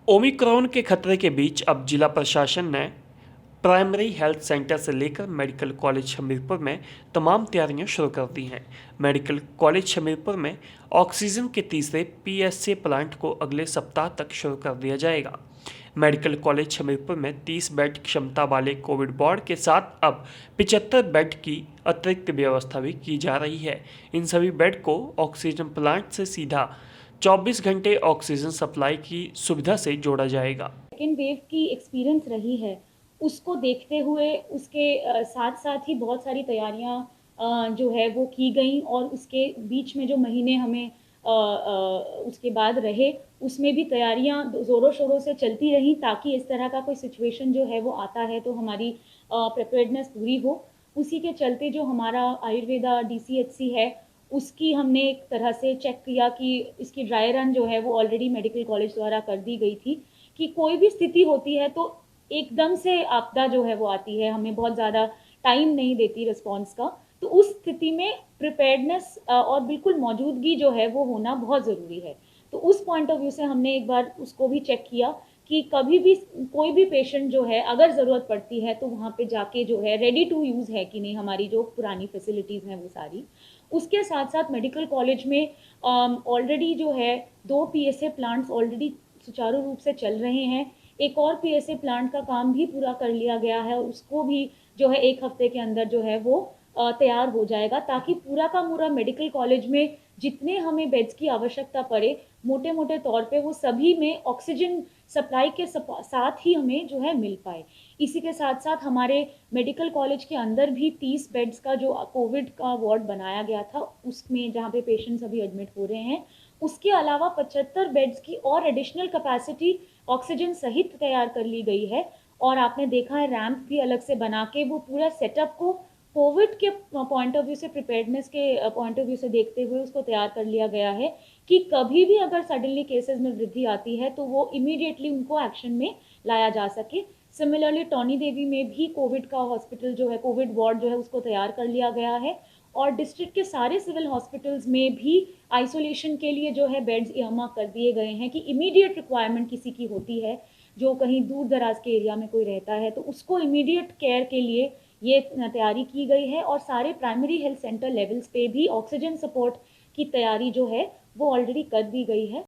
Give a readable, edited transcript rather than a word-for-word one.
Omicron के खतरे के बीच अब जिला प्रशासन ने प्राइमरी हेल्थ सेंटर से लेकर मेडिकल कॉलेज हमीरपुर में तमाम तैयारियां शुरू कर दी हैं। मेडिकल कॉलेज हमीरपुर में ऑक्सीजन के तीसरे पीएसए प्लांट को अगले सप्ताह तक शुरू कर दिया जाएगा। मेडिकल कॉलेज हमीरपुर में 30 बेड क्षमता वाले कोविड वार्ड के साथ अब 75 बेड की अतिरिक्त व्यवस्था भी की जा रही है। इन सभी बेड को ऑक्सीजन प्लांट से सीधा 24 घंटे ऑक्सीजन सप्लाई की सुविधा से जोड़ा जाएगा। सेकेंड वेव की एक्सपीरियंस रही है, उसको देखते हुए उसके साथ साथ ही बहुत सारी तैयारियां जो है वो की गई और उसके बीच में जो महीने हमें उसके बाद रहे उसमें भी तैयारियां ज़ोरों शोरों से चलती रहीं ताकि इस तरह का कोई सिचुएशन जो है वो आता है तो हमारी प्रिपेयर्डनेस पूरी हो। उसी के चलते जो हमारा आयुर्वेदा डीसीएचसी है उसकी हमने एक तरह से चेक किया कि इसकी ड्राई रन जो है वो ऑलरेडी मेडिकल कॉलेज द्वारा कर दी गई थी कि कोई भी स्थिति होती है तो एकदम से आपदा जो है वो आती है, हमें बहुत ज़्यादा टाइम नहीं देती रिस्पॉन्स का। तो उस स्थिति में प्रिपेयर्डनेस और बिल्कुल मौजूदगी जो है वो होना बहुत ज़रूरी है। तो उस पॉइंट ऑफ व्यू से हमने एक बार उसको भी चेक किया कि कभी भी कोई भी पेशेंट जो है अगर ज़रूरत पड़ती है तो वहाँ पे जाके जो है रेडी टू यूज़ है कि नहीं हमारी जो पुरानी फैसिलिटीज़ हैं वो सारी। उसके साथ साथ मेडिकल कॉलेज में ऑलरेडी जो है 2 पीएसए प्लांट्स ऑलरेडी सुचारू रूप से चल रहे हैं। एक और पीएसए प्लांट का काम भी पूरा कर लिया गया है, उसको भी जो है 1 हफ्ते के अंदर जो है वो तैयार हो जाएगा ताकि पूरा का पूरा मेडिकल कॉलेज में जितने हमें बेड्स की आवश्यकता पड़े, मोटे-मोटे तौर पे वो सभी में ऑक्सीजन सप्लाई के साथ ही हमें जो है मिल पाए। इसी के साथ-साथ हमारे मेडिकल कॉलेज के अंदर भी 30 बेड्स का जो कोविड का वार्ड बनाया गया था, उसमें जहाँ पे पेशेंट्स अभी एडमिट हो रहे हैं, उसके अलावा 75 बेड्स की और एडिशनल कैपेसिटी ऑक्सीजन सहित तैयार कर ली गई है। और आपने देखा है रैंप भी अलग से बना के वो पूरा सेटअप को कोविड के पॉइंट ऑफ व्यू से प्रिपेयर्डनेस के पॉइंट ऑफ व्यू से देखते हुए उसको तैयार कर लिया गया है कि कभी भी अगर सडनली केसेस में वृद्धि आती है तो वो इमीडिएटली उनको एक्शन में लाया जा सके। सिमिलरली टॉनी देवी में भी कोविड का हॉस्पिटल जो है कोविड वार्ड जो है उसको तैयार कर लिया गया है और डिस्ट्रिक्ट के सारे सिविल हॉस्पिटल्स में भी आइसोलेशन के लिए जो है बेड्स इयरमार्क कर दिए गए हैं कि इमीडिएट रिक्वायरमेंट किसी की होती है, जो कहीं दूर दराज के एरिया में कोई रहता है तो उसको इमीडिएट केयर के लिए ये तैयारी की गई है। और सारे प्राइमरी हेल्थ सेंटर लेवल्स पे भी ऑक्सीजन सपोर्ट की तैयारी जो है वो ऑलरेडी कर दी गई है।